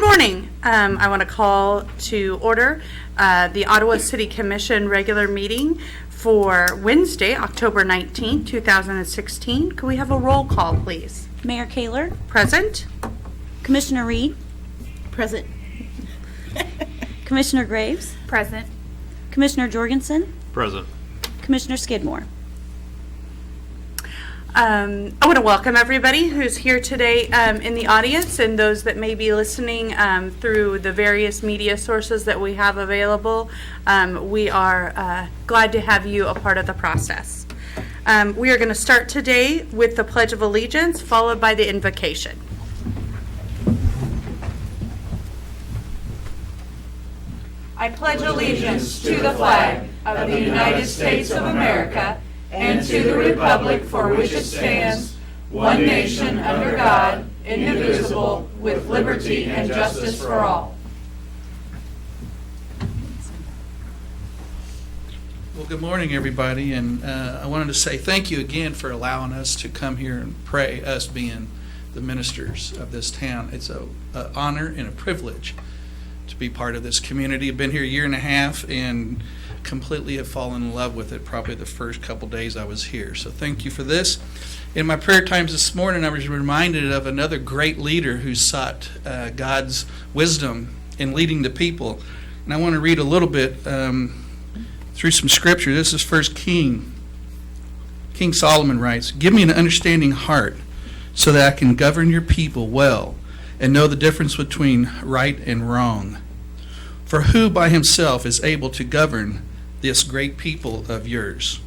morning. I want to call to order the Ottawa City Commission regular meeting for Wednesday, October 19, 2016. Could we have a roll call, please? Mayor Kaler. Present. Commissioner Reed. Present. Commissioner Graves. Present. Commissioner Jorgensen. Present. Commissioner Skidmore. I want to welcome everybody who's here today in the audience and those that may be listening through the various media sources that we have available. We are glad to have you a part of the process. We are going to start today with the Pledge of Allegiance, followed by the invocation. I pledge allegiance to the flag of the United States of America and to the republic for which it stands, one nation under God, indivisible, with liberty and justice for all. Well, good morning, everybody, and I wanted to say thank you again for allowing us to come here and pray, us being the ministers of this town. It's an honor and a privilege to be part of this community. I've been here a year and a half and completely have fallen in love with it probably the first couple days I was here. So thank you for this. In my prayer times this morning, I was reminded of another great leader who sought God's wisdom in leading the people. And I want to read a little bit through some scripture. This is First King. King Solomon writes, "Give me an understanding heart so that I can govern your people well and know the difference between right and wrong. For who by himself is able to govern this great people of yours?"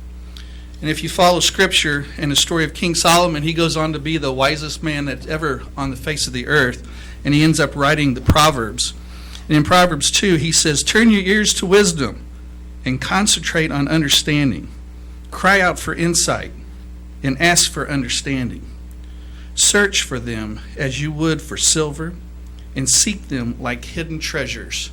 And if you follow scripture and the story of King Solomon, he goes on to be the wisest man that's ever on the face of the earth, and he ends up writing the Proverbs. And in Proverbs 2, he says, "Turn your ears to wisdom and concentrate on understanding. Cry out for insight and ask for understanding. Search for them as you would for silver and seek them like hidden treasures."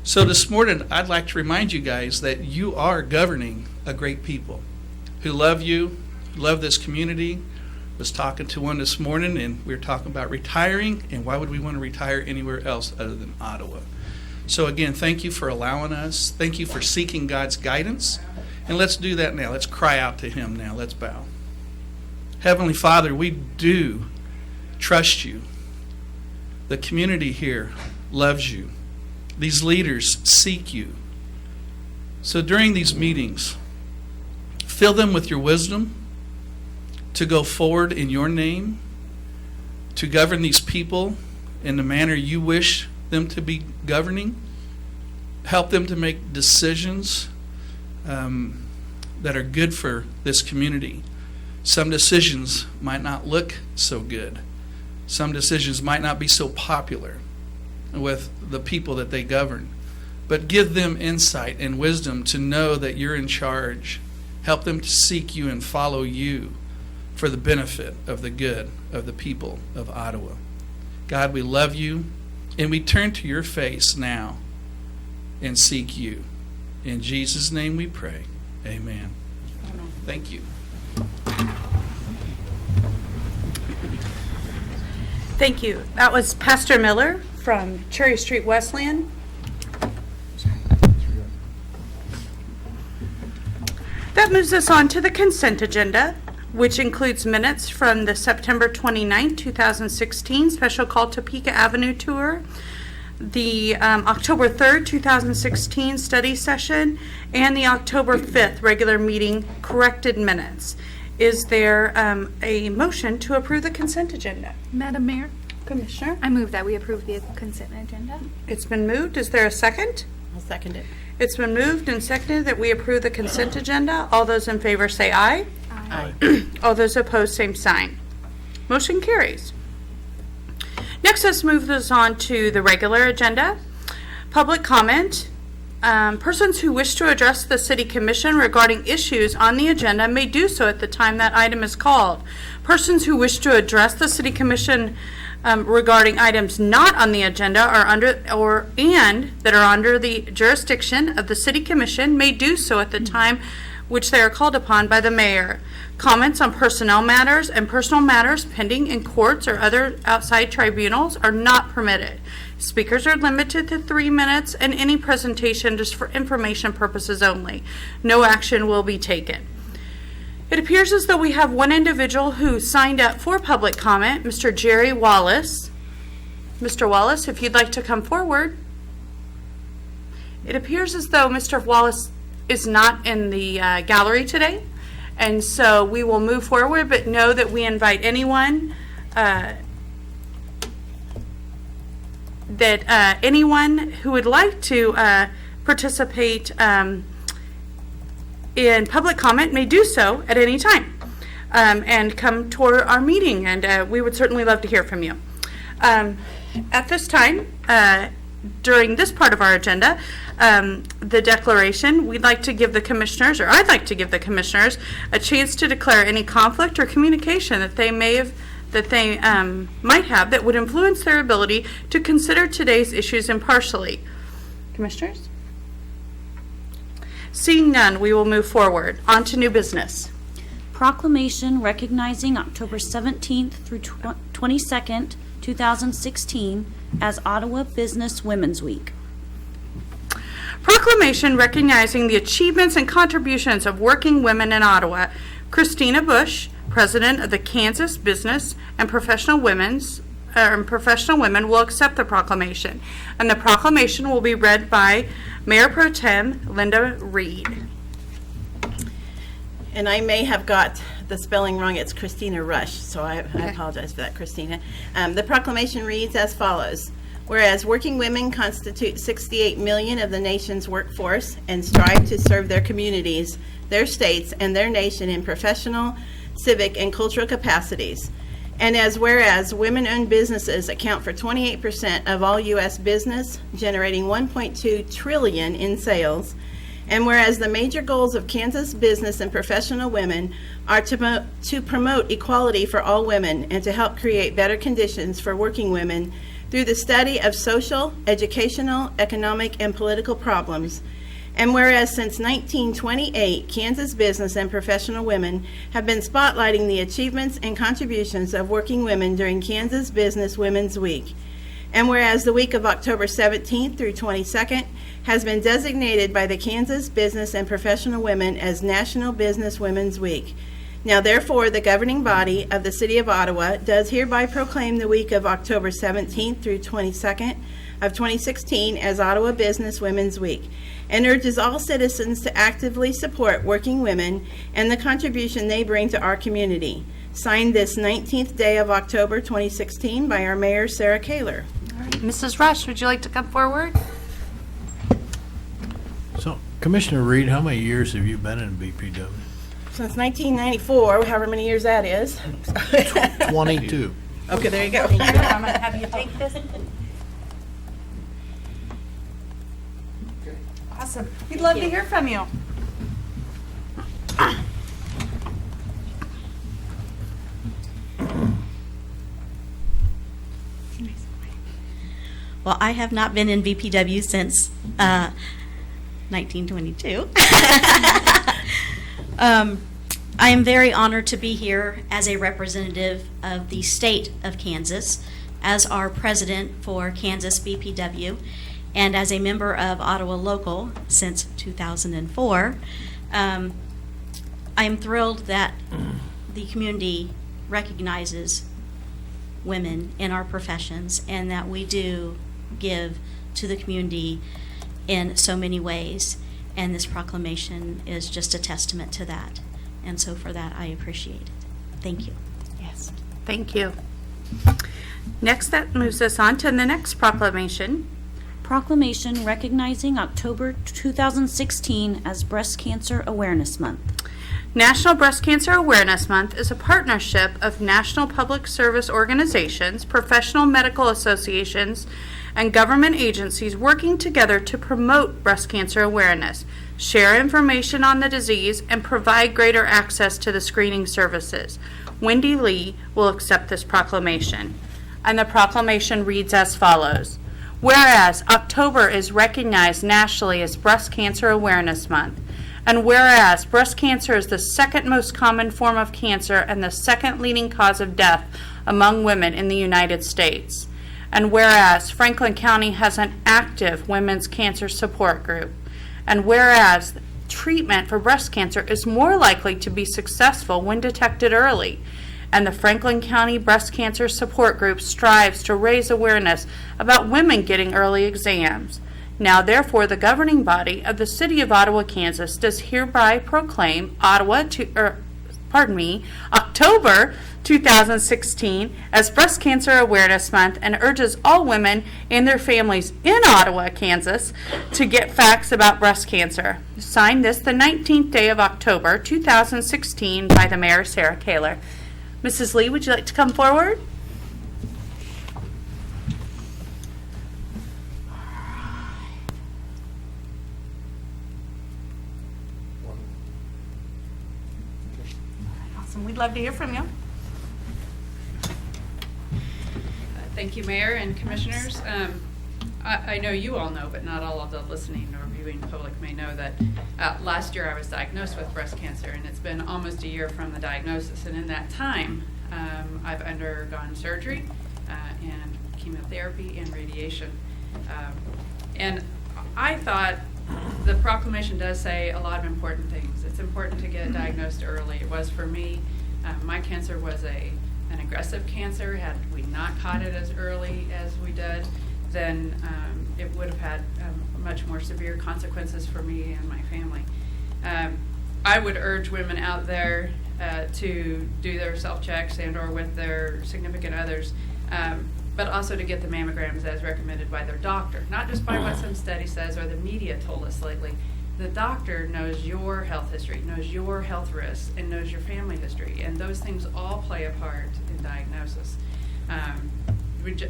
So this morning, I'd like to remind you guys that you are governing a great people who love you, who love this community. I was talking to one this morning, and we were talking about retiring, and why would we want to retire anywhere else other than Ottawa? So again, thank you for allowing us. Thank you for seeking God's guidance. And let's do that now. Let's cry out to Him now. Let's bow. Heavenly Father, we do trust you. The community here loves you. These leaders seek you. So during these meetings, fill them with your wisdom to go forward in your name, to govern these people in the manner you wish them to be governing. Help them to make decisions that are good for this community. Some decisions might not look so good. Some decisions might not be so popular with the people that they govern. But give them insight and wisdom to know that you're in charge. Help them to seek you and follow you for the benefit of the good of the people of Ottawa. God, we love you, and we turn to your face now and seek you. In Jesus' name we pray. Amen. Thank you. Thank you. That was Pastor Miller from Cherry Street, Wesleyan. That moves us on to the consent agenda, which includes minutes from the September 29, 2016 special call Topeka Avenue tour, the October 3rd, 2016 study session, and the October 5th regular meeting corrected minutes. Is there a motion to approve the consent agenda? Madam Mayor, Commissioner? I move that we approve the consent agenda. It's been moved. Is there a second? I'll second it. It's been moved and seconded that we approve the consent agenda. All those in favor say aye. Aye. All those opposed, same sign. Motion carries. Next, let's move this on to the regular agenda. Public comment. Persons who wish to address the City Commission regarding issues on the agenda may do so at the time that item is called. Persons who wish to address the City Commission regarding items not on the agenda and that are under the jurisdiction of the City Commission may do so at the time which they are called upon by the mayor. Comments on personnel matters and personal matters pending in courts or other outside tribunals are not permitted. Speakers are limited to 3 minutes, and any presentation just for information purposes only. No action will be taken. It appears as though we have one individual who signed up for public comment, Mr. Jerry Wallace. Mr. Wallace, if you'd like to come forward. It appears as though Mr. Wallace is not in the gallery today, and so we will move forward, but know that we invite anyone anyone who would like to participate in public comment may do so at any time and come toward our meeting, and we would certainly love to hear from you. At this time, during this part of our agenda, the declaration, we'd like to give the commissioners, or I'd like to give the commissioners, a chance to declare any conflict or communication that they may have, that they might have that would influence their ability to consider today's issues impartially. Commissioners? Seeing none, we will move forward. On to new business. Proclamation recognizing October 17th through 22nd, 2016 as Ottawa Business Women's Week. Proclamation recognizing the achievements and contributions of working women in Ottawa. Christina Bush, President of the Kansas Business and Professional Women, will accept the proclamation, and the proclamation will be read by Mayor Pro Tem Linda Reed. And I may have got the spelling wrong. It's Christina Rush, so I apologize for that, Christina. The proclamation reads as follows. Whereas working women constitute 68 million of the nation's workforce and strive to serve their communities, their states, and their nation in professional, civic, and cultural capacities. And as whereas women-owned businesses account for 28% of all U.S. business, generating $1.2 trillion in sales, and whereas the major goals of Kansas business and professional women are to promote equality for all women and to help create better conditions for working women through the study of social, educational, economic, and political problems. And whereas since 1928, Kansas business and professional women have been spotlighting the achievements and contributions of working women during Kansas Business Women's Week. And whereas the week of October 17th through 22nd has been designated by the Kansas Business and Professional Women as National Business Women's Week. Now therefore, the governing body of the City of Ottawa does hereby proclaim the week of October 17th through 22nd of 2016 as Ottawa Business Women's Week, and urges all citizens to actively support working women and the contribution they bring to our community. Signed this 19th day of October 2016 by our Mayor, Sarah Kaler. All right, Mrs. Rush, would you like to come forward? So, Commissioner Reed, how many years have you been in BPW? Since 1994, however many years that is. 22. Okay, there you go. I'm going to have you take this. Awesome. We'd love to hear from you. Well, I have not been in VPW since 1922. I am very honored to be here as a representative of the state of Kansas, as our president for Kansas BPW, and as a member of Ottawa Local since 2004. I am thrilled that the community recognizes women in our professions and that we do give to the community in so many ways, and this proclamation is just a testament to that, and so for that I appreciate it. Thank you. Yes, thank you. Next, that moves us on to the next proclamation. Proclamation recognizing October 2016 as Breast Cancer Awareness Month. National Breast Cancer Awareness Month is a partnership of national public service organizations, professional medical associations, and government agencies working together to promote breast cancer awareness, share information on the disease, and provide greater access to the screening services. Wendy Lee will accept this proclamation. And the proclamation reads as follows. Whereas October is recognized nationally as Breast Cancer Awareness Month, And whereas breast cancer is the second most common form of cancer and the second leading cause of death among women in the United States. And whereas Franklin County has an active women's cancer support group. And whereas treatment for breast cancer is more likely to be successful when detected early. And the Franklin County Breast Cancer Support Group strives to raise awareness about women getting early exams. Now, therefore, the governing body of the City of Ottawa, Kansas, does hereby proclaim October 2016 as Breast Cancer Awareness Month and urges all women and their families in Ottawa, Kansas, to get facts about breast cancer. Signed this the 19th day of October 2016 by the Mayor, Sarah Kaler. Mrs. Lee, would you like to come forward? Awesome. We'd love to hear from you. Thank you, Mayor and Commissioners. I know you all know, but not all of the listening or viewing public may know that last year I was diagnosed with breast cancer, and it's been almost a year from the diagnosis. And in that time, I've undergone surgery and chemotherapy and radiation. And I thought the proclamation does say a lot of important things. It's important to get diagnosed early. It was for me. My cancer was an aggressive cancer. Had we not caught it as early as we did, then it would have had much more severe consequences for me and my family. I would urge women out there to do their self-checks and or with their significant others, but also to get the mammograms as recommended by their doctor, not just by what some study says or the media told us lately. The doctor knows your health history, knows your health risks, and knows your family history, and those things all play a part in diagnosis.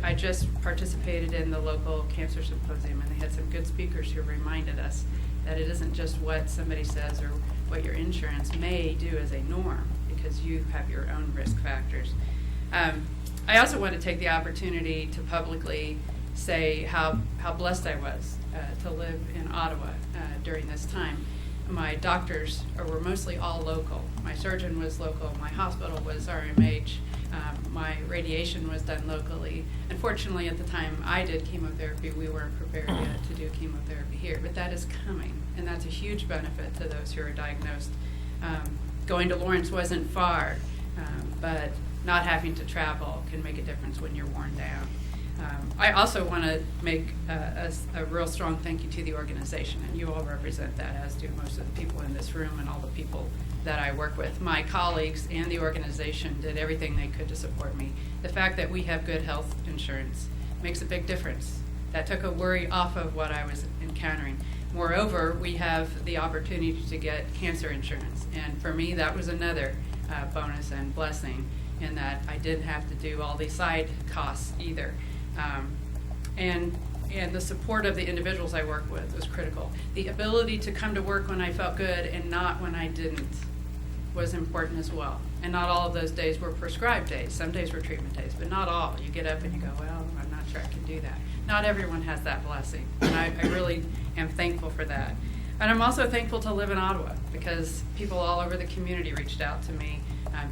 I just participated in the local cancer symposium, and they had some good speakers who reminded us that it isn't just what somebody says or what your insurance may do as a norm, because you have your own risk factors. I also want to take the opportunity to publicly say how blessed I was to live in Ottawa during this time. My doctors were mostly all local. My surgeon was local. My hospital was RMH. My radiation was done locally. Unfortunately, at the time I did chemotherapy, we weren't prepared yet to do chemotherapy here, but that is coming, and that's a huge benefit to those who are diagnosed. Going to Lawrence wasn't far, but not having to travel can make a difference when you're worn down. I also want to make a real strong thank you to the organization, and you all represent that, as do most of the people in this room and all the people that I work with. My colleagues and the organization did everything they could to support me. The fact that we have good health insurance makes a big difference. That took a worry off of what I was encountering. Moreover, we have the opportunity to get cancer insurance, and for me that was another bonus and blessing, in that I didn't have to do all these side costs either. And the support of the individuals I work with was critical. The ability to come to work when I felt good and not when I didn't was important as well. And not all of those days were prescribed days. Some days were treatment days, but not all. You get up and you go, well, I'm not sure I can do that. Not everyone has that blessing, and I really am thankful for that. And I'm also thankful to live in Ottawa, because people all over the community reached out to me.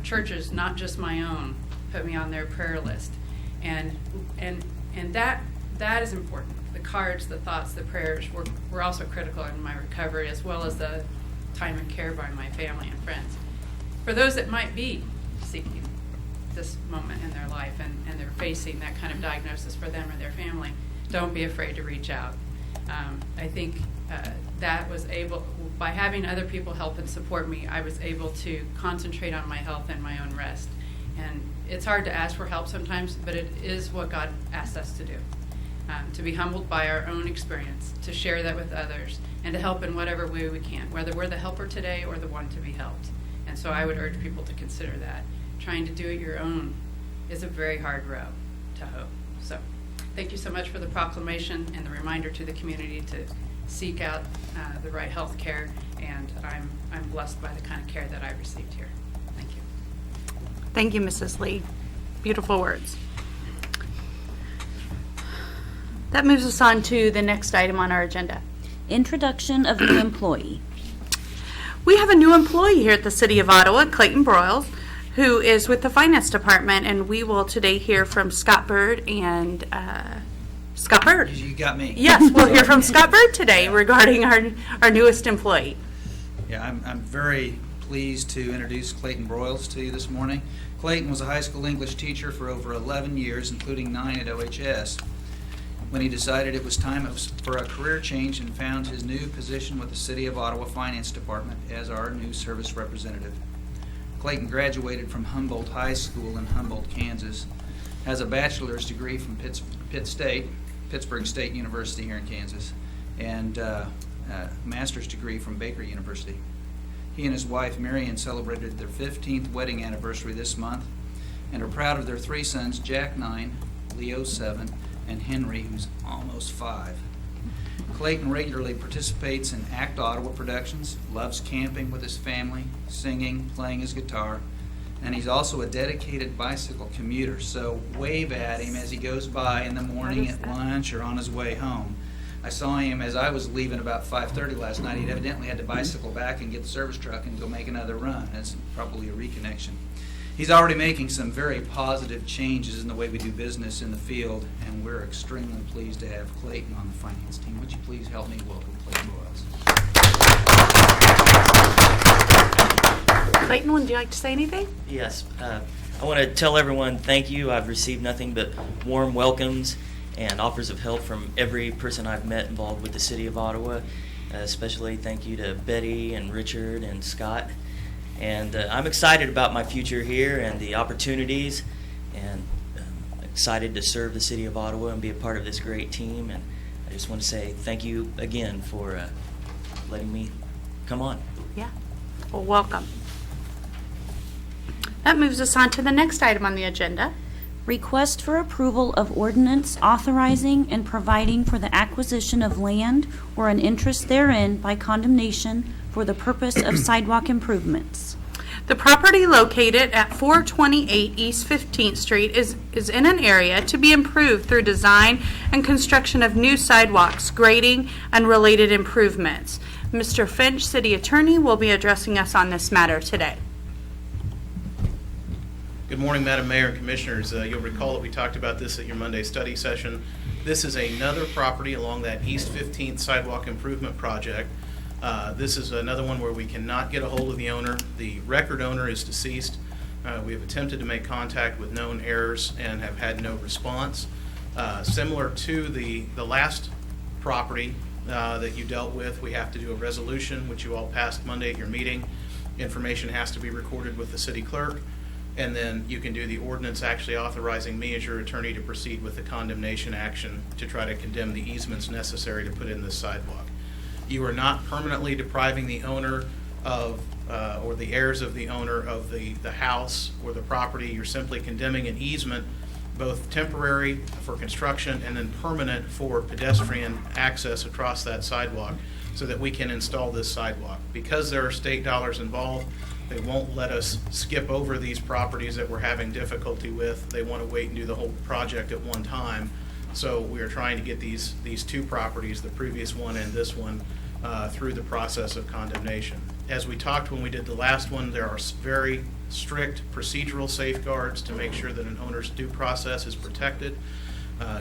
Churches, not just my own, put me on their prayer list. And that is important. The cards, the thoughts, the prayers were also critical in my recovery, as well as the time and care by my family and friends. For those that might be seeking this moment in their life and they're facing that kind of diagnosis for them or their family, don't be afraid to reach out. I think that was able, by having other people help and support me, I was able to concentrate on my health and my own rest. And it's hard to ask for help sometimes, but it is what God asked us to do. To be humbled by our own experience, to share that with others, and to help in whatever way we can, whether we're the helper today or the one to be helped. And so I would urge people to consider that. Trying to do it your own is a very hard road to hoe. So thank you so much for the proclamation and the reminder to the community to seek out the right health care, and I'm blessed by the kind of care that I received here. Thank you. Thank you, Mrs. Lee. Beautiful words. That moves us on to the next item on our agenda. Introduction of new employee. We have a new employee here at the City of Ottawa, Clayton Broyles, who is with the Finance Department, and we will today hear from Scott Bird and Scott Bird. You got me. Yes, we'll hear from Scott Bird today regarding our newest employee. Yeah, I'm very pleased to introduce Clayton Broyles to you this morning. Clayton was a high school English teacher for over 11 years, including 9 at OHS. When he decided it was time for a career change and found his new position with the City of Ottawa Finance Department as our new service representative. Clayton graduated from Humboldt High School in Humboldt, Kansas, has a bachelor's degree from Pittsburgh State University here in Kansas, and a master's degree from Baker University. He and his wife Marion celebrated their 15th wedding anniversary this month and are proud of their 3 sons, Jack 9, Leo 7, and Henry, who's almost 5. Clayton regularly participates in ACT Ottawa productions, loves camping with his family, singing, playing his guitar, and he's also a dedicated bicycle commuter, so wave at him as he goes by in the morning at lunch or on his way home. I saw him as I was leaving about 5:30 last night. He'd evidently had to bicycle back and get the service truck and go make another run. That's probably a reconnection. He's already making some very positive changes in the way we do business in the field, and we're extremely pleased to have Clayton on the finance team. Would you please help me welcome Clayton Broyles? Clayton, would you like to say anything? Yes. I want to tell everyone thank you. I've received nothing but warm welcomes and offers of help from every person I've met involved with the City of Ottawa. Especially thank you to Betty and Richard and Scott. And I'm excited about my future here and the opportunities, and excited to serve the City of Ottawa and be a part of this great team. And I just want to say thank you again for letting me come on. Yeah. Well, welcome. That moves us on to the next item on the agenda. Request for approval of ordinance authorizing and providing for the acquisition of land or an interest therein by condemnation for the purpose of sidewalk improvements. The property located at 428 East 15th Street is in an area to be improved through design and construction of new sidewalks, grading, and related improvements. Mr. Finch, City Attorney, will be addressing us on this matter today. Good morning, Madam Mayor and Commissioners. You'll recall that we talked about this at your Monday study session. This is another property along that East 15th Sidewalk Improvement Project. This is another one where we cannot get a hold of the owner. The record owner is deceased. We have attempted to make contact with known heirs and have had no response. Similar to the last property that you dealt with, we have to do a resolution, which you all passed Monday at your meeting. Information has to be recorded with the city clerk. And then you can do the ordinance actually authorizing me as your attorney to proceed with the condemnation action to try to condemn the easements necessary to put in this sidewalk. You are not permanently depriving the owner of, or the heirs of the owner of the house or the property. You're simply condemning an easement, both temporary for construction and then permanent for pedestrian access across that sidewalk so that we can install this sidewalk. Because there are state dollars involved, they won't let us skip over these properties that we're having difficulty with. They want to wait and do the whole project at one time. So we are trying to get these 2 properties, the previous one and this one, through the process of condemnation. As we talked when we did the last one, there are very strict procedural safeguards to make sure that an owner's due process is protected.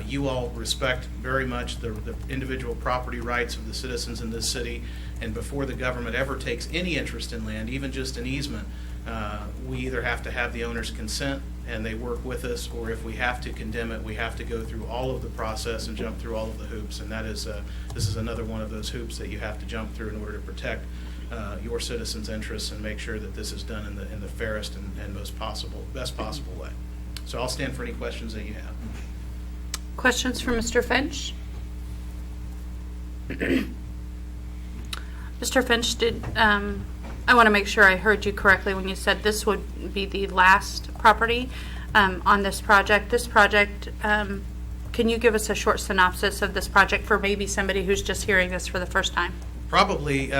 You all respect very much the individual property rights of the citizens in this city, and before the government ever takes any interest in land, even just an easement, we either have to have the owner's consent and they work with us, or if we have to condemn it, we have to go through all of the process and jump through all of the hoops. And that is, this is another one of those hoops that you have to jump through in order to protect your citizens' interests and make sure that this is done in the fairest and best possible way. So I'll stand for any questions that you have. Questions for Mr. Finch? Mr. Finch, I want to make sure I heard you correctly when you said this would be the last property on this project. This project, can you give us a short synopsis of this project for maybe somebody who's just hearing this for the first time? Probably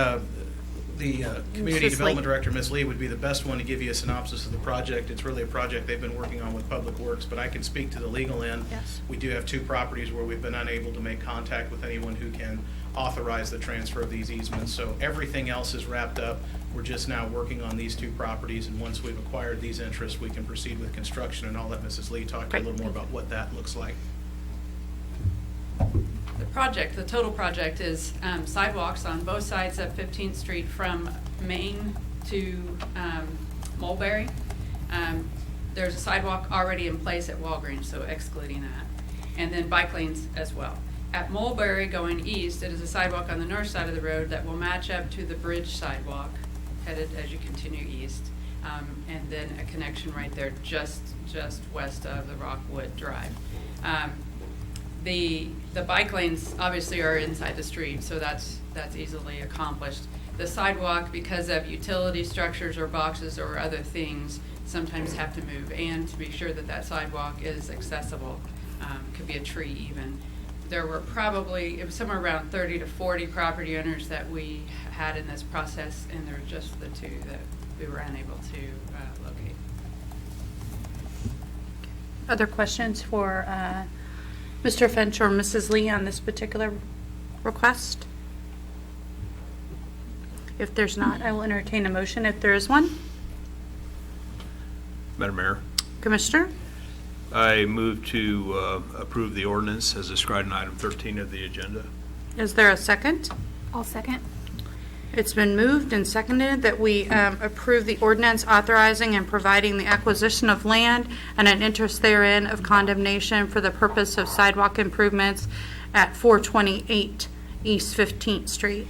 the Community Ms. Development Lee. Director, Ms. Lee, would be the best one to give you a synopsis of the project. It's really a project they've been working on with Public Works, but I can speak to the legal end. Yes. We do have 2 properties where we've been unable to make contact with anyone who can authorize the transfer of these easements. So everything else is wrapped up. We're just now working on these two properties, and once we've acquired these interests, we can proceed with construction, and I'll let Mrs. Lee talk to you a little more about what that looks like. The total project is sidewalks on both sides of 15th Street from Main to Mulberry. There's a sidewalk already in place at Walgreens, so excluding that. And then bike lanes as well. At Mulberry going east, it is a sidewalk on the north side of the road that will match up to the bridge sidewalk headed as you continue east. And then a connection right there just west of the Rockwood Drive. The bike lanes obviously are inside the street, so that's easily accomplished. The sidewalk, because of utility structures or boxes or other things, sometimes have to move, and to be sure that that sidewalk is accessible, could be a tree even. There were probably, it was somewhere around 30 to 40 property owners that we had in this process, and there were just the two that we were unable to locate. Other questions for Mr. Finch or Mrs. Lee on this particular request? If there's not, I will entertain a motion if there is one. Madam Mayor, Commissioner? I move to approve the ordinance as described in item 13 of the agenda. Is there a second? I'll second. It's been moved and seconded that we approve the ordinance authorizing and providing the acquisition of land and an interest therein of condemnation for the purpose of sidewalk improvements at 428 East 15th Street.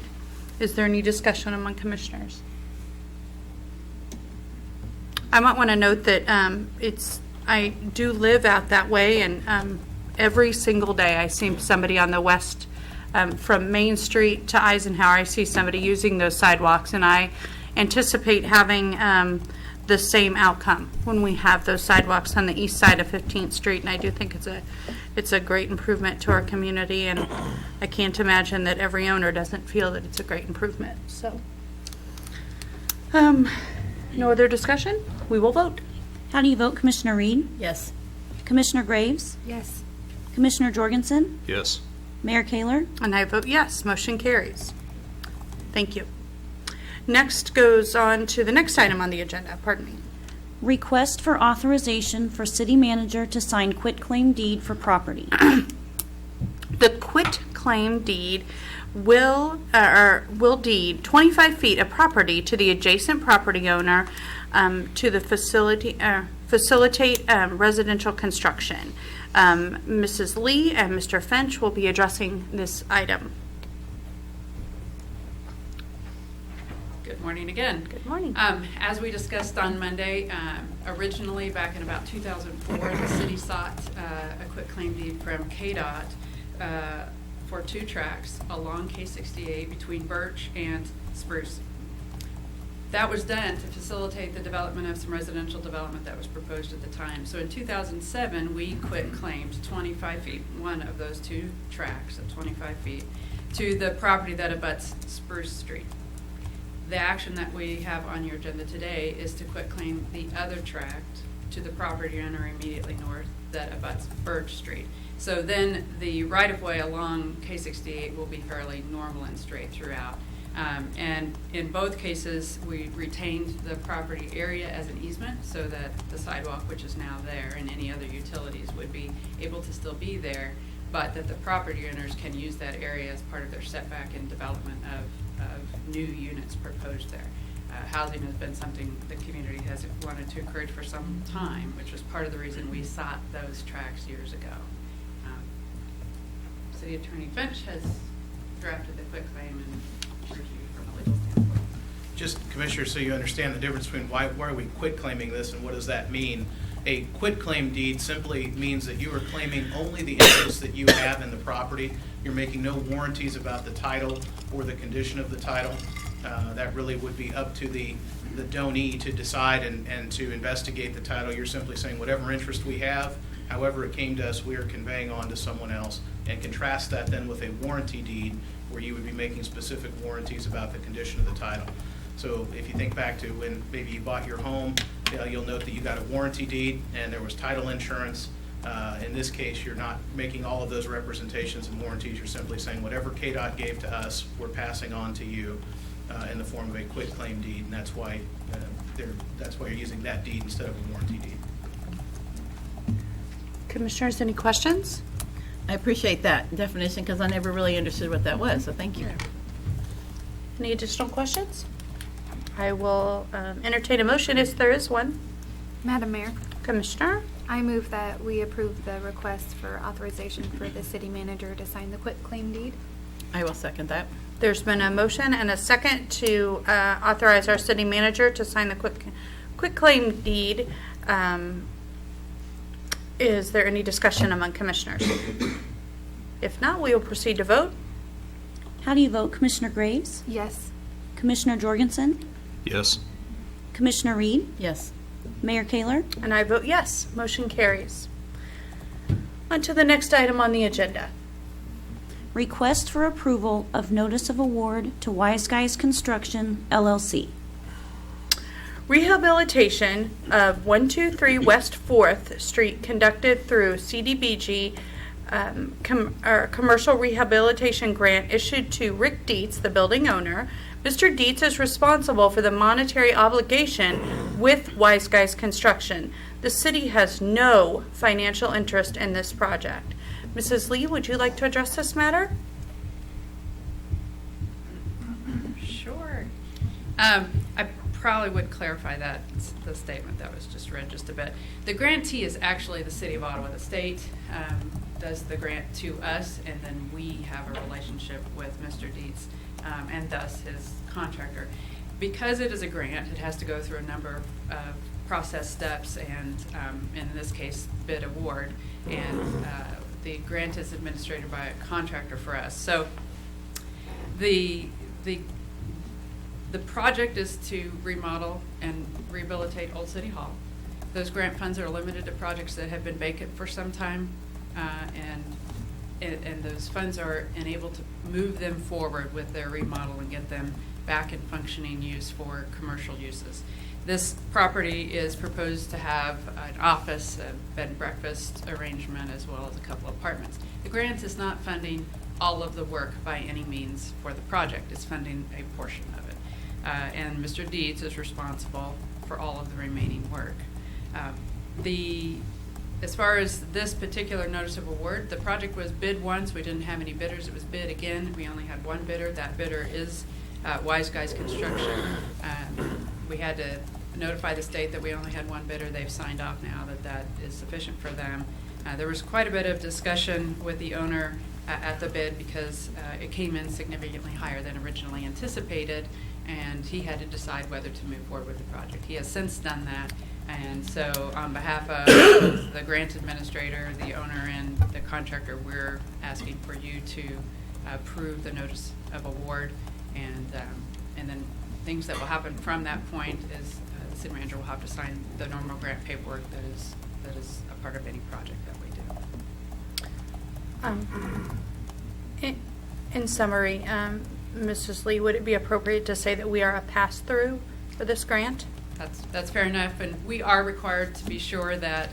Is there any discussion among commissioners? I might want to note that I do live out that way, and every single day I see somebody on the west from Main Street to Eisenhower. I see somebody using those sidewalks, and I anticipate having the same outcome when we have those sidewalks on the east side of 15th Street. And I do think it's a great improvement to our community, and I can't imagine that every owner doesn't feel that it's a great improvement. So, no other discussion? We will vote. How do you vote, Commissioner Reed? Yes. Commissioner Graves? Yes. Commissioner Jorgensen? Yes. Mayor Kaler? And I vote yes. Motion carries. Thank you. Next goes on to the next item on the agenda. Pardon me. Request for authorization for city manager to sign quitclaim deed for property. The quitclaim deed will deed 25 feet of property to the adjacent property owner to the facilitate residential construction. Mrs. Lee and Mr. Finch will be addressing this item. Good morning again. Good morning. As we discussed on Monday, originally back in about 2004, the city sought a quitclaim deed from KDOT for 2 tracks along K68 between Birch and Spruce. That was done to facilitate the development of some residential development that was proposed at the time. So in 2007, we quitclaimed 25 feet, one of those 2 tracks at 25 feet, to the property that abuts Spruce Street. The action that we have on your agenda today is to quitclaim the other tract to the property owner immediately north that abuts Birch Street. So then the right-of-way along K68 will be fairly normal and straight throughout. And in both cases, we retained the property area as an easement so that the sidewalk, which is now there, and any other utilities would be able to still be there, but that the property owners can use that area as part of their setback and development of new units proposed there. Housing has been something the community has wanted to encourage for some time, which was part of the reason we sought those tracts years ago. City Attorney Finch has drafted the quitclaim and reviewed from a legal standpoint. Just, Commissioner, so you understand the difference between why are we quitclaiming this and what does that mean? A quitclaim deed simply means that you are claiming only the interest that you have in the property. You're making no warranties about the title or the condition of the title. That really would be up to the donee to decide and to investigate the title. You're simply saying whatever interest we have, however it came to us, we are conveying on to someone else. And contrast that then with a warranty deed where you would be making specific warranties about the condition of the title. So if you think back to when maybe you bought your home, you'll note that you got a warranty deed and there was title insurance. In this case, you're not making all of those representations and warranties. You're simply saying whatever KDOT gave to us, we're passing on to you. in the form of a quitclaim deed, and that's why you're using that deed instead of a warranty deed. Commissioners, any questions? I appreciate that definition because I never really understood what that was, so thank you. Any additional questions? I will entertain a motion if there is one. Madam Mayor, Commissioner? I move that we approve the request for authorization for the city manager to sign the quitclaim deed. I will second that. There's been a motion and a second to authorize our city manager to sign the quitclaim deed. Is there any discussion among commissioners? If not, we will proceed to vote. How do you vote, Commissioner Graves? Yes. Commissioner Jorgensen? Yes. Commissioner Reed? Yes. Mayor Kayler? And I vote yes. Motion carries. On to the next item on the agenda. Request for approval of notice of award to Wise Guys Construction, LLC. Rehabilitation of 123 West 4th Street conducted through CDBG commercial rehabilitation grant issued to Rick Dietz, the building owner. Mr. Dietz is responsible for the monetary obligation with Wise Guys Construction. The city has no financial interest in this project. Mrs. Lee, would you like to address this matter? Sure. I probably would clarify that, the statement that was just read just a bit. The grantee is actually the City of Ottawa. The state does the grant to us, and then we have a relationship with Mr. Dietz, and thus his contractor. Because it is a grant, it has to go through a number of process steps and, in this case, bid award, and the grant is administered by a contractor for us. So the project is to remodel and rehabilitate Old City Hall. Those grant funds are limited to projects that have been vacant for some time, and those funds are enabled to move them forward with their remodel and get them back in functioning use for commercial uses. This property is proposed to have an office, a bed and breakfast arrangement, as well as a couple of apartments. The grant is not funding all of the work by any means for the project. It's funding a portion of it. And Mr. Dietz is responsible for all of the remaining work. As far as this particular notice of award, the project was bid once. We didn't have any bidders. It was bid again. We only had one bidder. That bidder is Wise Guys Construction. We had to notify the state that we only had one bidder. They've signed off now that that is sufficient for them. There was quite a bit of discussion with the owner at the bid because it came in significantly higher than originally anticipated, and he had to decide whether to move forward with the project. He has since done that, and so on behalf of the grant administrator, the owner, and the contractor, we're asking for you to approve the notice of award, and then things that will happen from that point is the city manager will have to sign the normal grant paperwork that is a part of any project that we do. In summary, Mrs. Lee, would it be appropriate to say that we are a pass-through for this grant? That's fair enough, and we are required to be sure that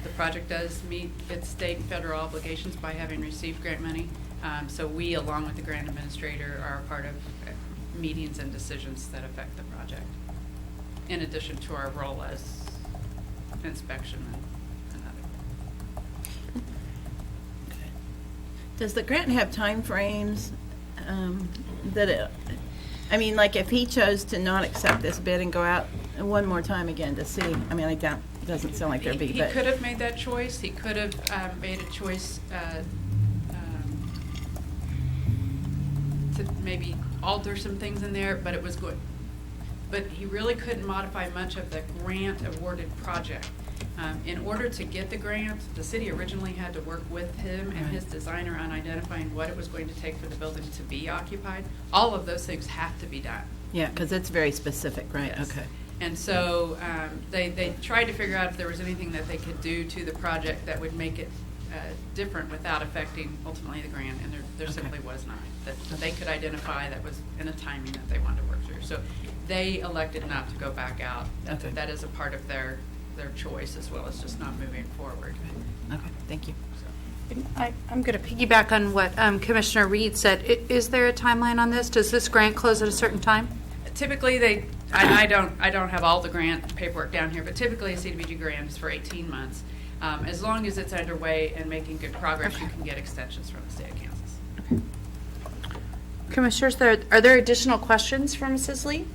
the project does meet its state and federal obligations by having received grant money. So we, along with the grant administrator, are a part of meetings and decisions that affect the project, in addition to our role as inspection and other. Does the grant have time frames I mean, like if he chose to not accept this bid and go out one more time again to see, I mean, like that doesn't sound like there'd be, He but. could have made that choice. He could have made a choice to maybe alter some things in there, but it was good. But he really couldn't modify much of the grant awarded project. In order to get the grant, the city originally had to work with him and his designer on identifying what it was going to take for the building to be occupied. All of those things have to be done. Yeah, because it's very specific, right? Yes. Okay. And so they tried to figure out if there was anything that they could do to the project that would make it different without affecting ultimately the grant, and there simply was not. That they could identify that was in a timing that they wanted to work through. So they elected not to go back out. Okay. That is a part of their their choice as well as just not moving forward. Okay, thank you. I'm going to piggyback on what Commissioner Reed said. Is there a timeline on this? Does this grant close at a certain time? Typically, I don't have all the grant paperwork down here, but typically a CDBG grant is for 18 months. As long as it's underway and making good progress, you can get extensions from the state of Kansas. Commissioners, are there additional questions for Mrs. Lee?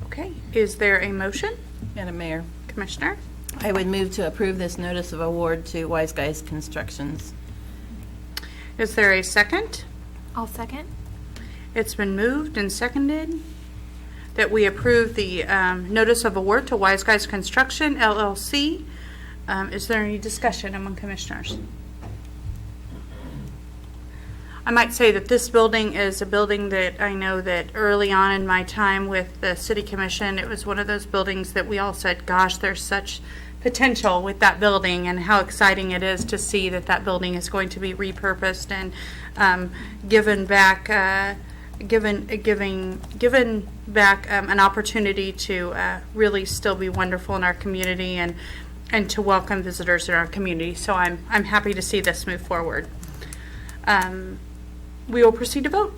Okay, is there a motion? Madam Mayor, Commissioner? I would move to approve this notice of award to Wise Guys Constructions. Is there a second? I'll second. It's been moved and seconded that we approve the notice of award to Wise Guys Construction, LLC. Is there any discussion among commissioners? I might say that this building is a building that I know that early on in my time with the City Commission, it was one of those buildings that we all said, gosh, there's such potential with that building, and how exciting it is to see that that building is going to be repurposed and given back an opportunity to really still be wonderful in our community and to welcome visitors in our community. So I'm happy to see this move forward. We will proceed to vote.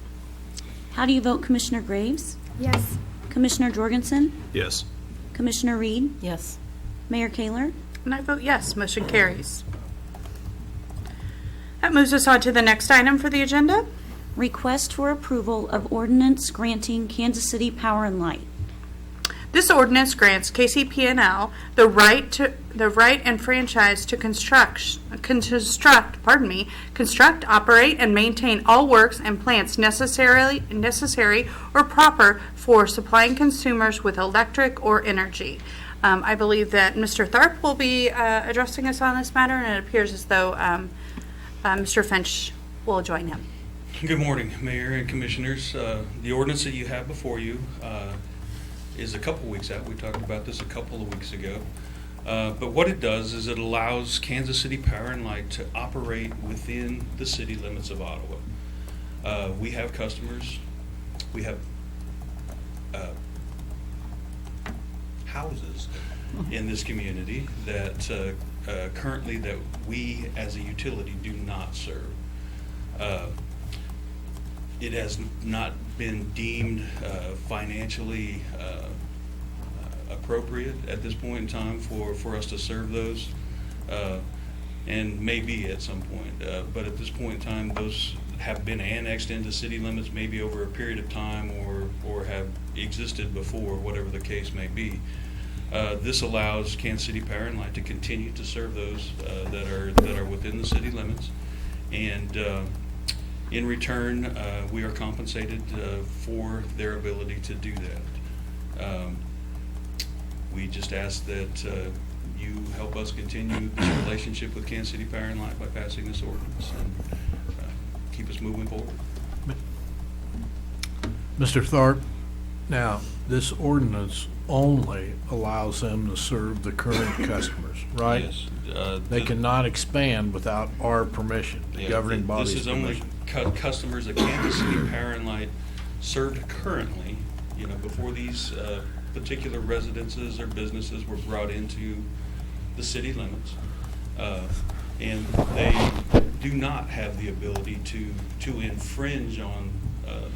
How do you vote, Commissioner Graves? Yes. Commissioner Jorgensen? Yes. Commissioner Reed? Yes. Mayor Kaler? And I vote yes, motion carries. That moves us on to the next item for the agenda. Request for approval of ordinance granting Kansas City Power and Light. This ordinance grants KCP&L the right and franchise to construct, operate, and maintain all works and plants necessary or proper for supplying consumers with electric or energy. I believe that Mr. Tharp will be addressing us on this matter, and it appears as though Mr. Finch will join him. Good morning, Mayor and Commissioners. The ordinance that you have before you is a couple weeks out. We talked about this a couple of weeks ago. But what it does is it allows Kansas City Power and Light to operate within the city limits of Ottawa. We have customers. We have houses in this community that currently that we as a utility do not serve. It has not been deemed financially appropriate at this point in time for us to serve those, and maybe at some point. But at this point in time, those have been annexed into city limits, maybe over a period of time, or have existed before, whatever the case may be. This allows Kansas City Power and Light to continue to serve those that are within the city limits, and in return, we are compensated for their ability to do that. We just ask that you help us continue this relationship with Kansas City Power and Light by passing this ordinance and keep us moving forward. Mr. Tharp, now, this ordinance only allows them to serve the current customers, right? Yes. They cannot expand without our permission, the governing body's This is only permission. customers that Kansas City Power and Light served currently, before these particular residences or businesses were brought into the city limits. And they do not have the ability to infringe on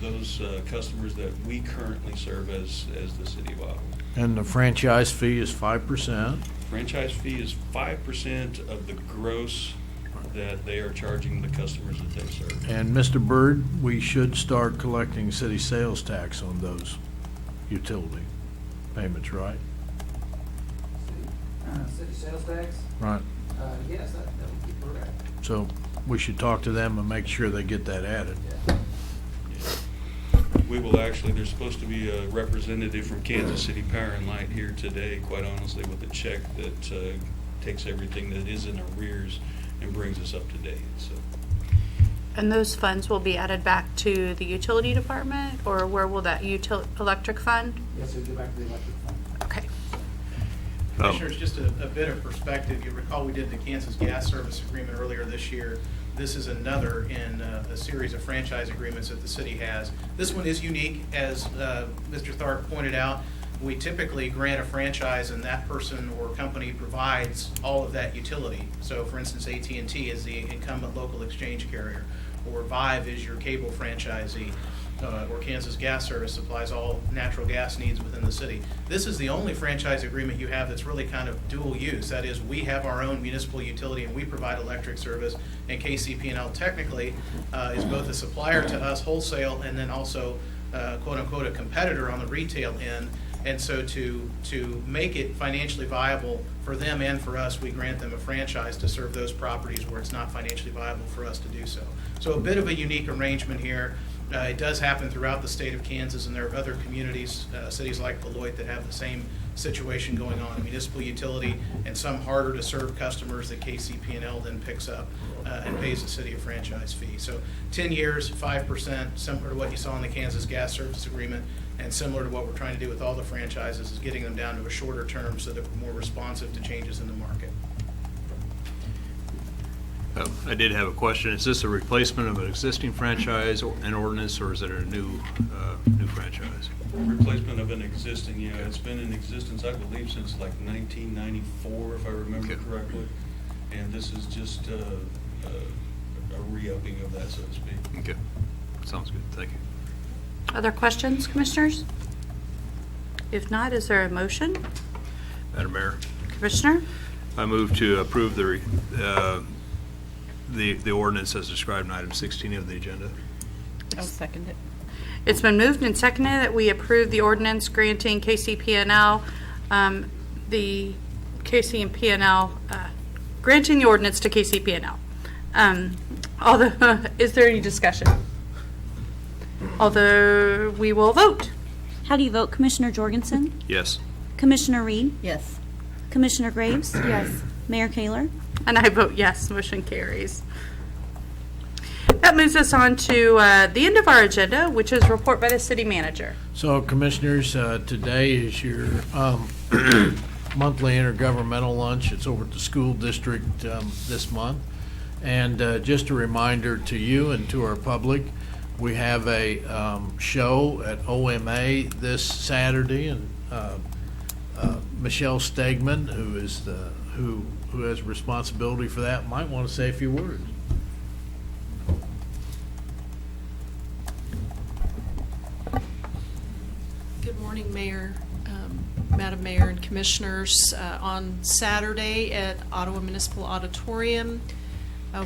those customers that we currently serve as the city of Ottawa. And the franchise fee is 5%. Franchise fee is 5% of the gross that they are charging the customers that they serve. And Mr. Byrd, we should start collecting city sales tax on those utility payments, right? City sales tax? Right. Yes, that would be correct. So we should talk to them and make sure they get that added. We will actually, there's supposed to be a representative from Kansas City Power and Light here today, quite honestly, with a check that takes everything that is in arrears and brings us up to date, so. And those funds will be added back to the utility department, or where will that electric fund? Yes, it'll go back to the electric fund. Okay. Commissioners, just a bit of perspective. You recall we did the Kansas Gas Service Agreement earlier this year. This is another in a series of franchise agreements that the city has. This one is unique, as Mr. Tharp pointed out. we typically grant a franchise and that person or company provides all of that utility. So for instance, AT&T is the incumbent local exchange carrier, or Vive is your cable franchisee, or Kansas Gas Service supplies all natural gas needs within the city. This is the only franchise agreement you have that's really kind of dual use. That is, we have our own municipal utility and we provide electric service, and KCP&L technically is both a supplier to us wholesale and then also quote unquote a competitor on the retail end. And so to make it financially viable for them and for us, we grant them a franchise to serve those properties where it's not financially viable for us to do so. So a bit of a unique arrangement here. It does happen throughout the state of Kansas, and there are other communities, cities like Beloit, that have the same situation going on, a municipal utility and some harder to serve customers that KCP&L then picks up and pays the city a franchise fee. So 10 years, 5%, similar to what you saw in the Kansas Gas Service Agreement, and similar to what we're trying to do with all the franchises, is getting them down to a shorter term so that we're more responsive to changes in the market. I did have a question. Is this a replacement of an existing franchise or an ordinance, or is it a new franchise? Replacement of an existing, yeah, it's been in existence, I believe, since like 1994, if I remember correctly. And this is just a re-upping of that, so to speak. Okay, sounds good. Thank you. Other questions, commissioners? If not, is there a motion? Madam Mayor, Commissioner? I move to approve the ordinance as described in item 16 of the agenda. I'll second it. It's been moved and seconded that we approve the ordinance granting KCP&L, the KCP&L, granting the ordinance to KCP&L. Is there any discussion? Although we will vote. How do you vote, Commissioner Jorgensen? Yes. Commissioner Reed? Yes. Commissioner Graves? Yes. Mayor Kaler? And I vote yes, motion carries. That moves us on to the end of our agenda, which is report by the city manager. So, Commissioners, today is your monthly intergovernmental lunch. It's over at the school district this month. And just a reminder to you and to our public, we have a show at OMA this Saturday, and Michelle Stegman, who is who has responsibility for that, might want to say a few words. Good morning, Mayor, Madam Mayor, and Commissioners. On Saturday at Ottawa Municipal Auditorium,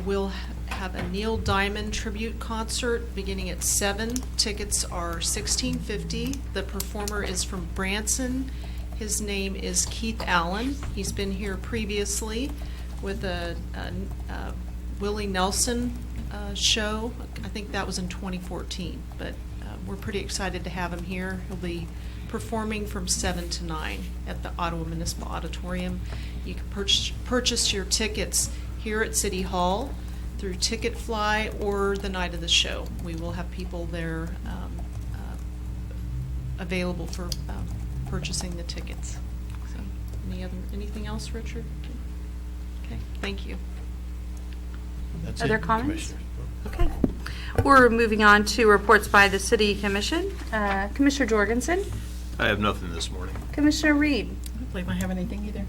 we'll have a Neil Diamond tribute concert beginning at 7. Tickets are $16.50. The performer is from Branson. His name is Keith Allen. He's been here previously with a Willie Nelson show. I think that was in 2014, but we're pretty excited to have him here. He'll be performing from 7 to 9 at the Ottawa Municipal Auditorium. You can purchase your tickets here at City Hall through Ticketfly or the night of the show. We will have people there available for purchasing the tickets. So, anything else, Richard? Okay, thank you. That's Other it, comments? Commissioners. Okay. We're moving on to reports by the city commission. Commissioner Jorgensen, I have nothing this morning. Commissioner Reed, I don't believe I have anything either.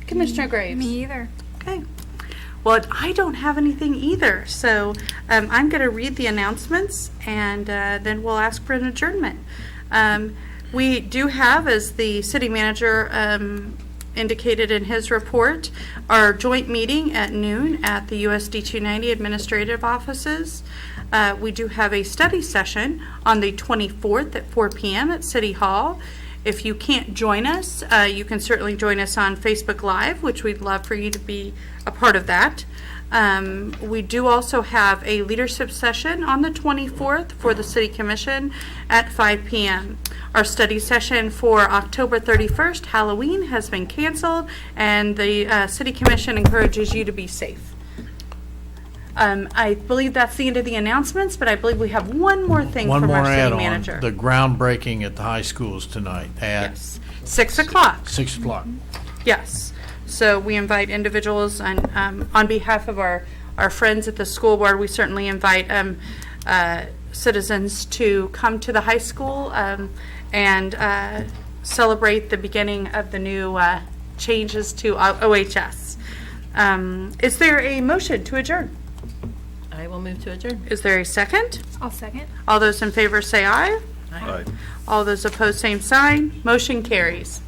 Commissioner Graves. Me either. Okay. Well, I don't have anything either, so I'm going to read the announcements, and then we'll ask for an adjournment. We do have, as the city manager indicated in his report, our joint meeting at noon at the USD 290 administrative offices. We do have a study session on the 24th at 4 p.m. at City Hall. If you can't join us, you can certainly join us on Facebook Live, which we'd love for you to be a part of that. We do also have a leadership session on the 24th for the City Commission at 5 p.m. Our study session for October 31st, Halloween, has been canceled, and the City Commission encourages you to be safe. I believe that's the end of the announcements, but I believe we have one more thing One from more our city add-on. manager. The groundbreaking at the high schools tonight at Yes, 6 o'clock. 6 o'clock. Yes. So we invite individuals, and on behalf of our friends at the school board, we certainly invite citizens to come to the high school and celebrate the beginning of the new changes to OHS. Is there a motion to adjourn? I will move to adjourn. Is there a second? I'll second. All those in favor say aye. Aye. All those opposed, same sign. Motion carries.